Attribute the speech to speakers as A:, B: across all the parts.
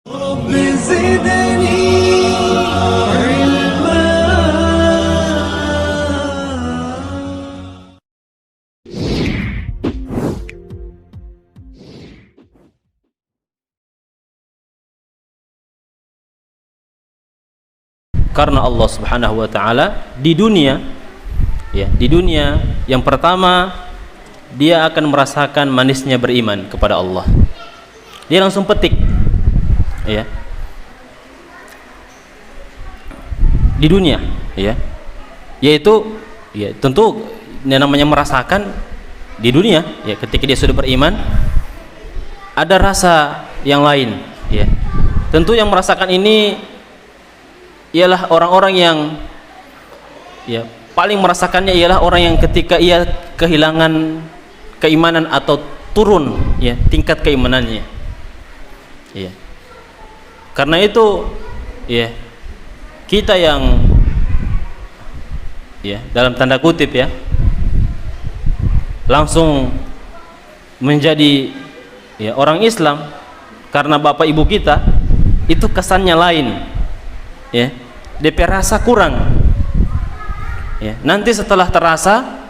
A: رب زدني علما.
B: Karena Allah Subhanahu wa taala di dunia yang pertama dia akan merasakan manisnya beriman kepada Allah. Dia langsung petik di dunia yaitu tentu yang namanya merasakan di dunia ketika dia sudah beriman ada rasa yang lain tentu yang merasakan ini ialah orang-orang yang paling merasakannya ialah orang yang ketika ia kehilangan keimanan atau turun tingkat keimanannya. Karena itu kita yang dalam tanda kutip langsung menjadi orang Islam karena bapak ibu kita itu kesannya lain DP rasa kurang nanti setelah terasa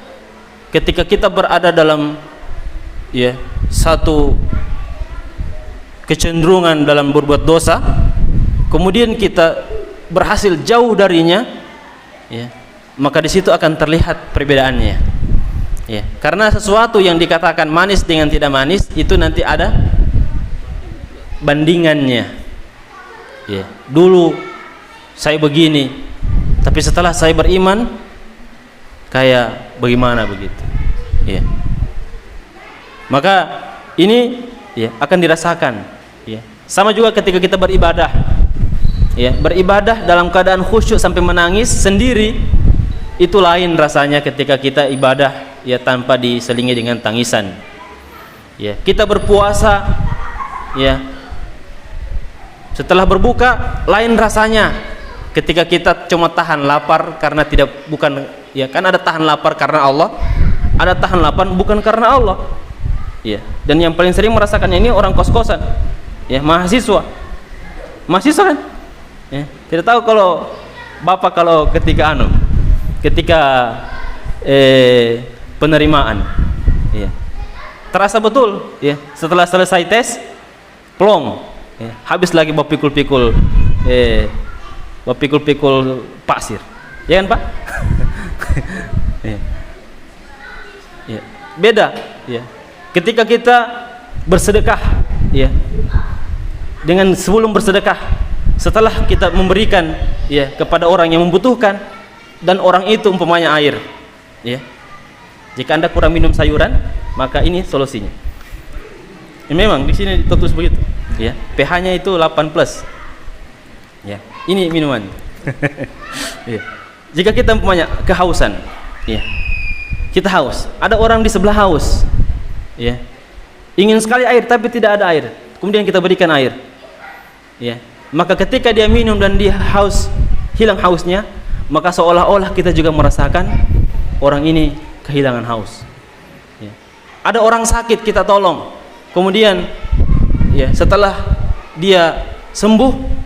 B: ketika kita berada dalam satu kecenderungan dalam berbuat dosa kemudian kita berhasil jauh darinya maka di situ akan terlihat perbedaannya karena sesuatu yang dikatakan manis dengan tidak manis itu nanti ada bandingannya dulu saya begini tapi setelah saya beriman kayak bagaimana begitu maka ini akan dirasakan sama juga ketika kita beribadah beribadah dalam keadaan khusyuk sampai menangis sendiri itu lain rasanya ketika kita ibadah tanpa diselingi dengan tangisan kita berpuasa setelah berbuka lain rasanya ketika kita cuma tahan lapar karena bukan kan ada tahan lapar karena Allah ada tahan lapar bukan karena Allah dan yang paling sering merasakannya ini orang kos-kosan mahasiswa kan tidak tahu kalau bapak kalau ketika penerimaan terasa betul setelah selesai tes plong habis lagi bawa pikul-pikul pasir ya kan Pak beda ketika kita bersedekah dengan sebelum bersedekah setelah kita memberikan kepada orang yang membutuhkan dan orang itu umpamanya air jika Anda kurang minum sayuran maka ini solusinya memang di sini tertulis begitu pH-nya itu 8+. Ini minuman. Jika kita umpamanya kehausan, kita haus. Ada orang di sebelah haus, ingin sekali air tapi tidak ada air. Kemudian kita berikan air, maka ketika dia minum dan dia haus, hilang hausnya, maka seolah-olah kita juga merasakan orang ini kehilangan haus. Ada orang sakit kita tolong, kemudian setelah dia sembuh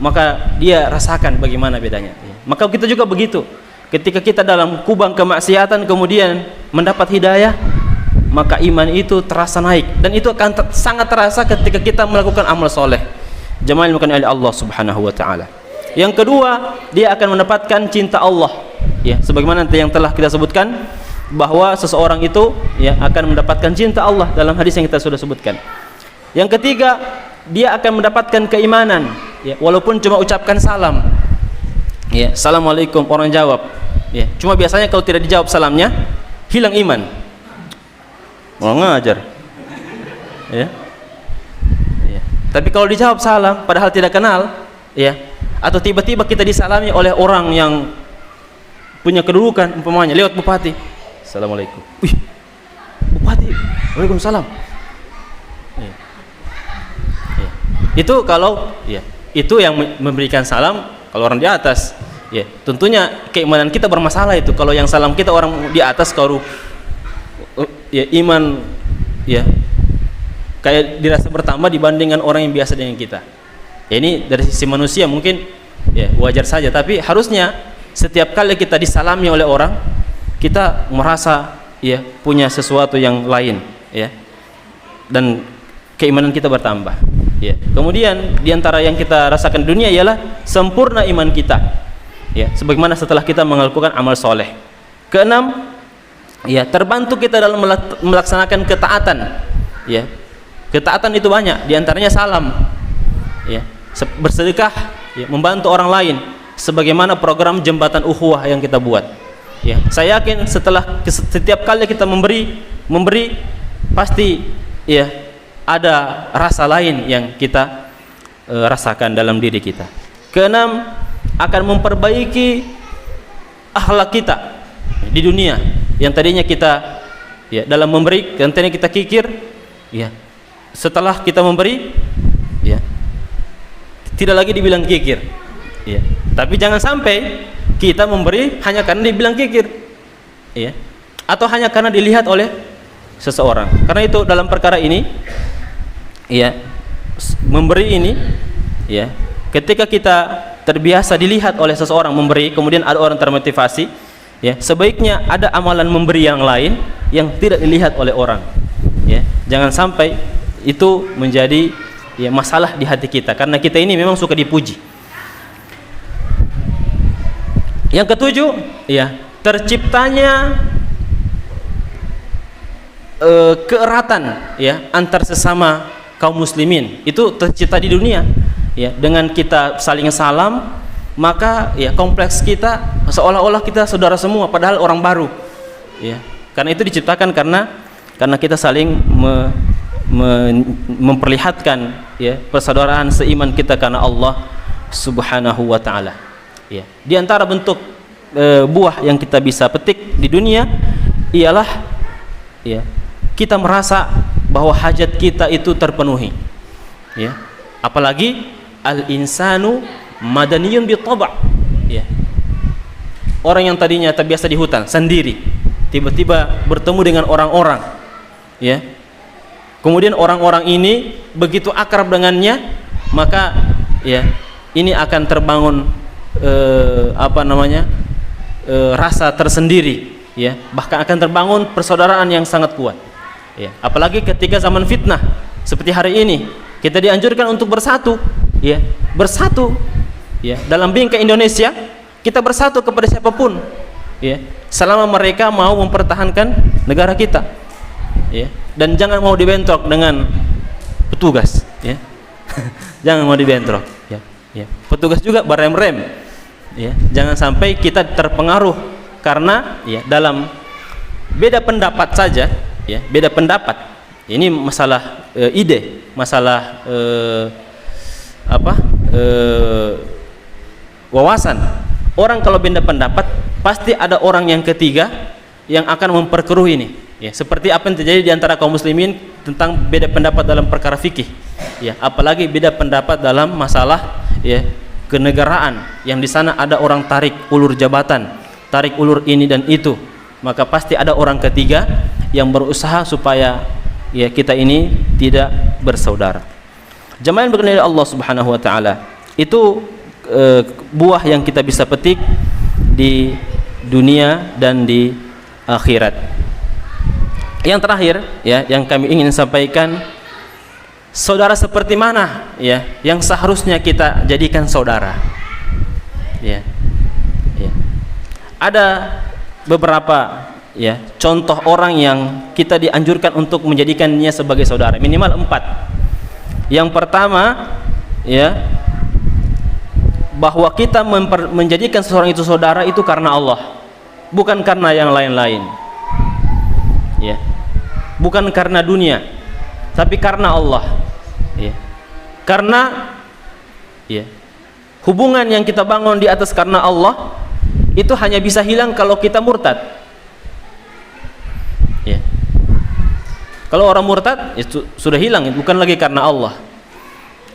B: maka dia rasakan bagaimana bedanya maka kita juga begitu ketika kita dalam kubang kemaksiatan kemudian mendapat hidayah maka iman itu terasa naik dan itu akan sangat terasa ketika kita melakukan amal soleh jamaah yang oleh Allah Subhanahu wa taala. Yang kedua dia akan mendapatkan cinta Allah sebagaimana yang telah kita sebutkan bahwa seseorang itu akan mendapatkan cinta Allah dalam hadis yang kita sudah sebutkan. Yang ketiga dia akan mendapatkan keimanan walaupun cuma ucapkan salam assalamualaikum orang jawab cuma biasanya kalau tidak dijawab salamnya hilang iman mau ngajar tapi kalau dijawab salam padahal tidak kenal atau tiba-tiba kita disalami oleh orang yang punya kedudukan umpamanya lewat bupati assalamualaikum bupati waalaikumsalam itu kalau itu yang memberikan salam kalau orang di atas tentunya keimanan kita bermasalah itu kalau yang salam kita orang di atas kalau iman kayak dirasa bertambah dibandingkan orang yang biasa dengan kita Ini dari sisi manusia mungkin ya wajar saja, tapi harusnya setiap kali kita disalami oleh orang, kita merasa ya punya sesuatu yang lain ya, dan keimanan kita bertambah ya. Kemudian diantara yang kita rasakan di dunia ialah sempurna iman kita ya, sebagaimana setelah kita melakukan amal soleh. Keenam ya, terbantu kita dalam melaksanakan ketaatan ya. Ketaatan itu banyak, diantaranya salam ya, bersedekah ya, membantu orang lain, sebagaimana program jembatan ukhuwah yang kita buat ya. Saya yakin setelah setiap kali kita memberi pasti ya ada rasa lain yang kita rasakan dalam diri kita. Keenam, akan memperbaiki akhlak kita di dunia yang tadinya kita ya dalam memberi, yang tadinya kita kikir ya, setelah kita memberi ya tidak lagi dibilang kikir ya. Tapi jangan sampai kita memberi hanya karena dibilang kikir ya, atau hanya karena dilihat oleh seseorang. Karena itu dalam perkara ini ya, memberi ini ya, ketika kita terbiasa dilihat oleh seseorang memberi, kemudian ada orang termotivasi ya, sebaiknya ada amalan memberi yang lain yang tidak dilihat oleh orang ya. Jangan sampai itu menjadi ya masalah di hati kita, karena kita ini memang suka dipuji. Yang ketujuh ya, terciptanya keeratan ya antar sesama kaum muslimin. Itu tercipta di dunia ya, dengan kita saling salam, maka ya kompleks kita seolah-olah kita saudara semua, padahal orang baru ya. Karena itu diciptakan karena kita saling memperlihatkan ya persaudaraan seiman kita karena Allah Subhanahu wa taala ya. Di antara bentuk buah yang kita bisa petik di dunia ialah ya, kita merasa bahwa hajat kita itu terpenuhi ya. Apalagi al-insanu madaniyun bi taba' ya. Orang yang tadinya terbiasa di hutan sendiri, tiba-tiba bertemu dengan orang-orang ya. Kemudian orang-orang ini begitu akrab dengannya, maka ya ini akan terbangun rasa tersendiri ya, bahkan akan terbangun persaudaraan yang sangat kuat ya. Apalagi ketika zaman fitnah seperti hari ini, kita dianjurkan untuk bersatu ya, bersatu ya. Dalam bingkai Indonesia kita bersatu kepada siapapun ya, selama mereka mau mempertahankan negara kita ya, dan jangan mau dibentrok dengan petugas ya. Jangan mau dibentrok ya. Ya, petugas juga berem-rem ya, jangan sampai kita terpengaruh karena ya dalam beda pendapat saja ya, beda pendapat ini masalah ide, masalah wawasan. Orang kalau beda pendapat pasti ada orang yang ketiga yang akan memperkeruh ini ya, seperti apa yang terjadi di antara kaum muslimin tentang beda pendapat dalam perkara fikih ya, apalagi beda pendapat dalam masalah ya kenegaraan, yang di sana ada orang tarik ulur jabatan, tarik ulur ini dan itu, maka pasti ada orang ketiga yang berusaha supaya ya kita ini tidak bersaudara. Jamaah yang berkenan Allah Subhanahu wa taala, itu buah yang kita bisa petik di dunia dan di akhirat. Yang terakhir ya, yang kami ingin sampaikan, saudara seperti mana ya yang seharusnya kita jadikan saudara ya. Ya. Ada beberapa ya contoh orang yang kita dianjurkan untuk menjadikannya sebagai saudara, minimal 4. Yang pertama ya, bahwa kita menjadikan seseorang itu saudara itu karena Allah, bukan karena yang lain-lain ya, bukan karena dunia, tapi karena Allah ya. Karena ya hubungan yang kita bangun di atas karena Allah itu hanya bisa hilang kalau kita murtad ya. Kalau orang murtad itu sudah hilang, bukan lagi karena Allah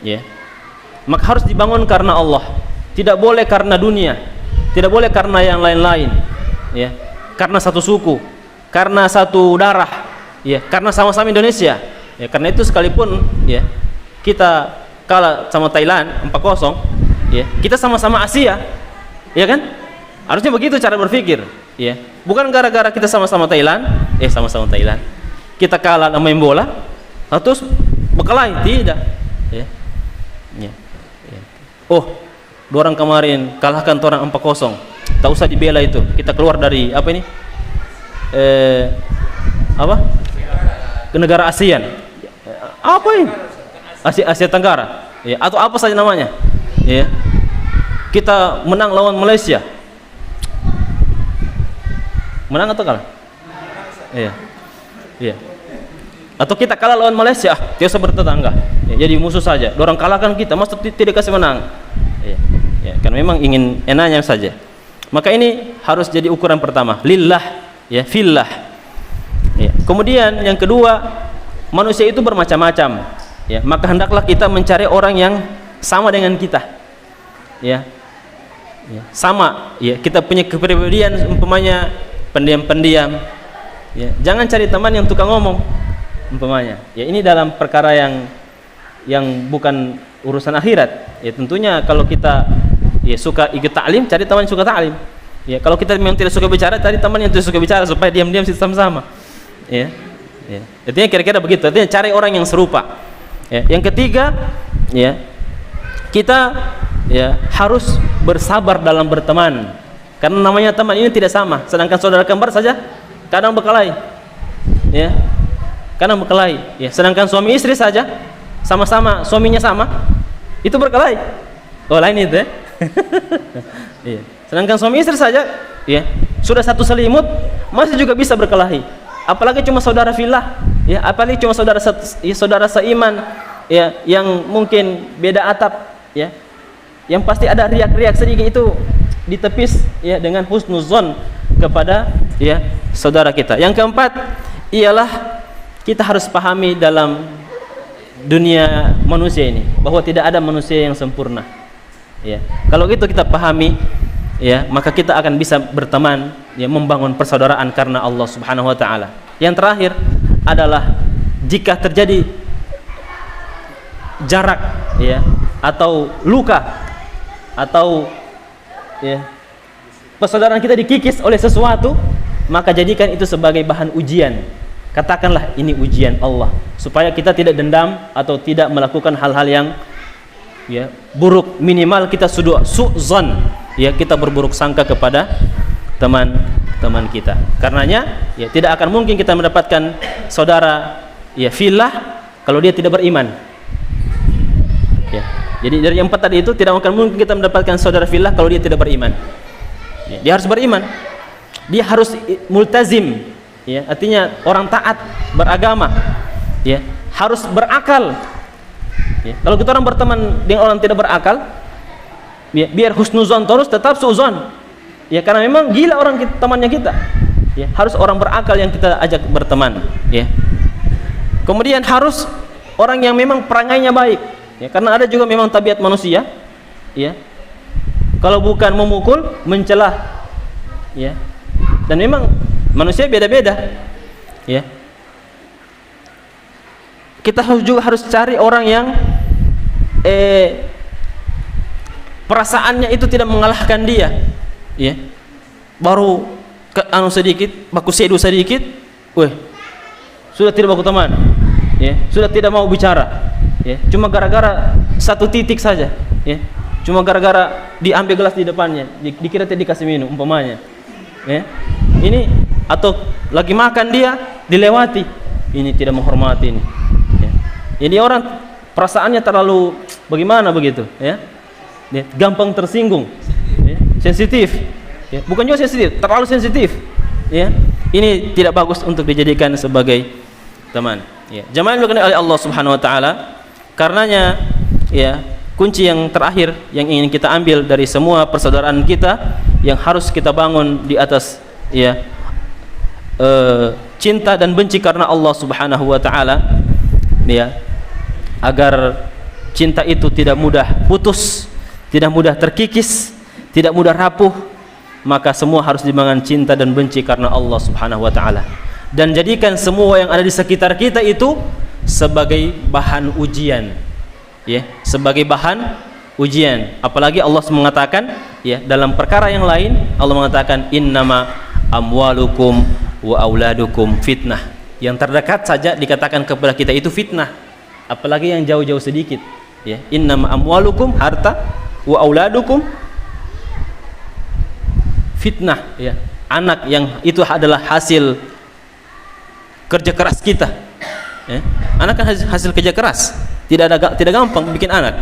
B: ya. Maka harus dibangun karena Allah, tidak boleh karena dunia, tidak boleh karena yang lain-lain ya, karena satu suku, karena satu darah ya, karena sama-sama Indonesia ya. Karena itu sekalipun ya kita kalah sama Thailand 4-0, ya. Kita sama-sama Asia, ya kan? Harusnya begitu cara berpikir, ya. Bukan gara-gara kita sama-sama Thailand, kita kalah main bola, terus berkelahi, tidak, ya. Ya. Ya. Oh, 2 orang kemarin kalahkan orang 4-0, tak usah dibela itu. Kita keluar dari apa ini? Ke negara ASEAN. Apa ini? Asia Tenggara, ya, atau apa saja namanya, ya. Kita menang lawan Malaysia, menang atau kalah? Iya, iya. Atau kita kalah lawan Malaysia, tidak usah bertetangga, ya, jadi musuh saja. Dorang kalahkan kita, maksud tidak kasih menang, ya, ya, karena memang ingin enaknya saja. Maka ini harus jadi ukuran pertama, lillah, ya, fillah. Ya. Kemudian yang kedua, manusia itu bermacam-macam, ya, maka hendaklah kita mencari orang yang sama dengan kita, ya, ya, sama, ya, kita punya kepribadian umpamanya pendiam-pendiam, ya, jangan cari teman yang tukang ngomong umpamanya, ya, ini dalam perkara yang bukan urusan akhirat, ya. Tentunya kalau kita, ya, suka ikut taklim, cari teman yang suka taklim, ya. Kalau kita memang tidak suka bicara, cari teman yang tidak suka bicara supaya diam-diam sama-sama, ya. Ya. Artinya kira-kira begitu. Artinya cari orang yang serupa. Ya. Yang ketiga, ya, kita, ya, harus bersabar dalam berteman. Karena namanya teman ini tidak sama. Sedangkan saudara kembar saja kadang berkelahi, ya, kadang berkelahi. Ya. Sedangkan suami istri saja sama-sama suaminya sama, itu berkelahi. Oh, lain itu, ya. Ya. Sedangkan suami istri saja, ya, sudah satu selimut masih juga bisa berkelahi. Apalagi cuma saudara fillah, ya, apalagi cuma saudara seiman, ya, yang mungkin beda atap, ya, yang pasti ada riak-riak sedikit itu ditepis, ya, dengan husnuzon kepada, ya, saudara kita. Yang keempat ialah kita harus pahami dalam dunia manusia ini bahwa tidak ada manusia yang sempurna, ya. Kalau itu kita pahami, ya, maka kita akan bisa berteman, ya, membangun persaudaraan karena Allah Subhanahu wa taala. Yang terakhir adalah jika terjadi jarak, ya, atau luka, atau, ya, persaudaraan kita dikikis oleh sesuatu, maka jadikan itu sebagai bahan ujian. Katakanlah ini ujian Allah supaya kita tidak dendam atau tidak melakukan hal-hal yang, ya, buruk. Minimal kita sudah su'zan, ya, kita berburuk sangka kepada teman kita. Karenanya, ya, tidak akan mungkin kita mendapatkan saudara, ya, fillah kalau dia tidak beriman, ya. Jadi dari yang 4 tadi itu tidak akan mungkin kita mendapatkan saudara fillah kalau dia tidak beriman, ya. Dia harus beriman, dia harus multazim, ya, artinya orang taat beragama, ya, harus berakal, ya. Kalau kita orang berteman dengan orang tidak berakal, ya, biar husnuzon terus tetap suuzon, ya, karena memang gila orang kita, temannya kita, ya. Harus orang berakal yang kita ajak berteman, ya. Kemudian harus orang yang memang perangainya baik, ya, karena ada juga memang tabiat manusia, ya, kalau bukan memukul, mencelah, ya, dan memang manusia beda-beda, ya. Kita juga harus cari orang yang perasaannya itu tidak mengalahkan dia, ya, baru sedikit baku sedu sedikit, weh, sudah tidak baku teman, ya, sudah tidak mau bicara, ya, cuma gara-gara satu titik saja, ya, cuma gara-gara diambil gelas di depannya, dikira tidak dikasih minum umpamanya, ya, ini, atau lagi makan dia dilewati, ini tidak menghormati ini, ya. Jadi orang perasaannya terlalu bagaimana begitu, ya, ya, gampang tersinggung, ya, sensitif, ya, bukan juga sensitif, terlalu sensitif, ya, ini tidak bagus untuk dijadikan sebagai teman, ya. Jamaah yang dimuliakan oleh Allah Subhanahu wa taala, karenanya, ya, kunci yang terakhir yang ingin kita ambil dari semua persaudaraan kita yang harus kita bangun di atas, ya, cinta dan benci karena Allah Subhanahu wa taala, ya, agar cinta itu tidak mudah putus, tidak mudah terkikis, tidak mudah rapuh, maka semua harus dibangun cinta dan benci karena Allah Subhanahu wa taala. Dan jadikan semua yang ada di sekitar kita itu sebagai bahan ujian, ya, sebagai bahan ujian. Apalagi Allah mengatakan ya dalam perkara yang lain, Allah mengatakan innama amwalukum wa auladukum fitnah. Yang terdekat saja dikatakan kepada kita itu fitnah, apalagi yang jauh-jauh sedikit ya. Innama amwalukum, harta, wa auladukum fitnah ya. Anak yang itu adalah hasil kerja keras kita ya. Anak kan hasil kerja keras, tidak gampang bikin anak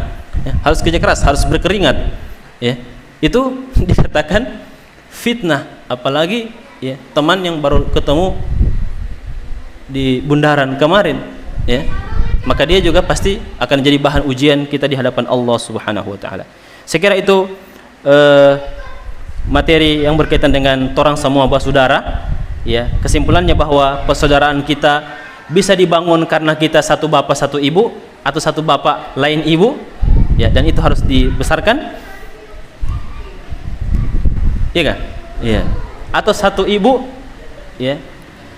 B: ya. Harus kerja keras, harus berkeringat ya. Itu dikatakan fitnah, apalagi ya teman yang baru ketemu di bundaran kemarin ya, maka dia juga pasti akan jadi bahan ujian kita di hadapan Allah Subhanahu wa taala. Saya kira itu materi yang berkaitan dengan torang semua bersaudara ya. Kesimpulannya bahwa persaudaraan kita bisa dibangun karena kita satu bapak satu ibu, atau satu bapak lain ibu ya, dan itu harus dibesarkan, iya kan? Iya. Atau satu ibu ya,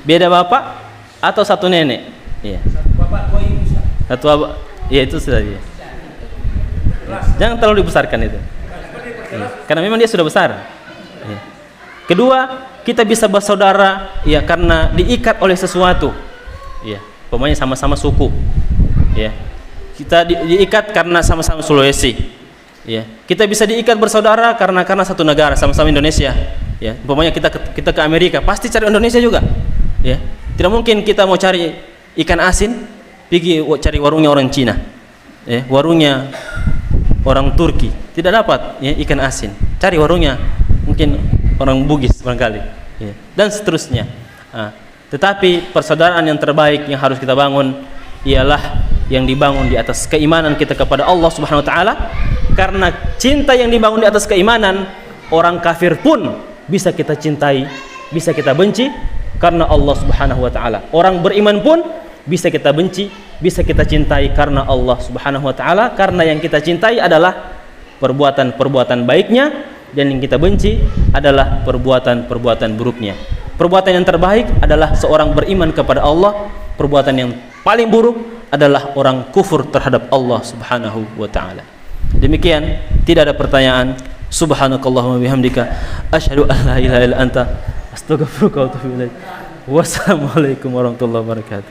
B: beda bapak, atau satu nenek ya. Satu bapak dua ibu. Satu bapak, ya itu sudah ya. Jangan terlalu dibesarkan itu ya. Karena memang dia sudah besar ya. Kedua, kita bisa bersaudara ya karena diikat oleh sesuatu ya, pokoknya sama-sama suku ya. Kita diikat karena sama-sama Sulawesi ya. Kita bisa diikat bersaudara karena satu negara, sama-sama Indonesia ya. Pokoknya kita ke Amerika pasti cari Indonesia juga ya. Tidak mungkin kita mau cari ikan asin pergi cari warungnya orang Cina ya, warungnya orang Turki, tidak dapat ya ikan asin. Cari warungnya mungkin orang Bugis barangkali ya, dan seterusnya. Tetapi persaudaraan yang terbaik yang harus kita bangun ialah yang dibangun di atas keimanan kita kepada Allah Subhanahu wa taala. Karena cinta yang dibangun di atas keimanan, orang kafir pun bisa kita cintai, bisa kita benci karena Allah Subhanahu wa taala. Orang beriman pun bisa kita benci, bisa kita cintai karena Allah Subhanahu wa taala, karena yang kita cintai adalah perbuatan-perbuatan baiknya, dan yang kita benci adalah perbuatan-perbuatan buruknya. Perbuatan yang terbaik adalah seorang beriman kepada Allah, perbuatan yang paling buruk adalah orang kufur terhadap Allah Subhanahu wa taala. Demikian, tidak ada pertanyaan. Subhanakallahumma bihamdika asyhadu an la ilaha illa anta astaghfiruka wa atubu ilaik. Wassalamualaikum warahmatullahi wabarakatuh.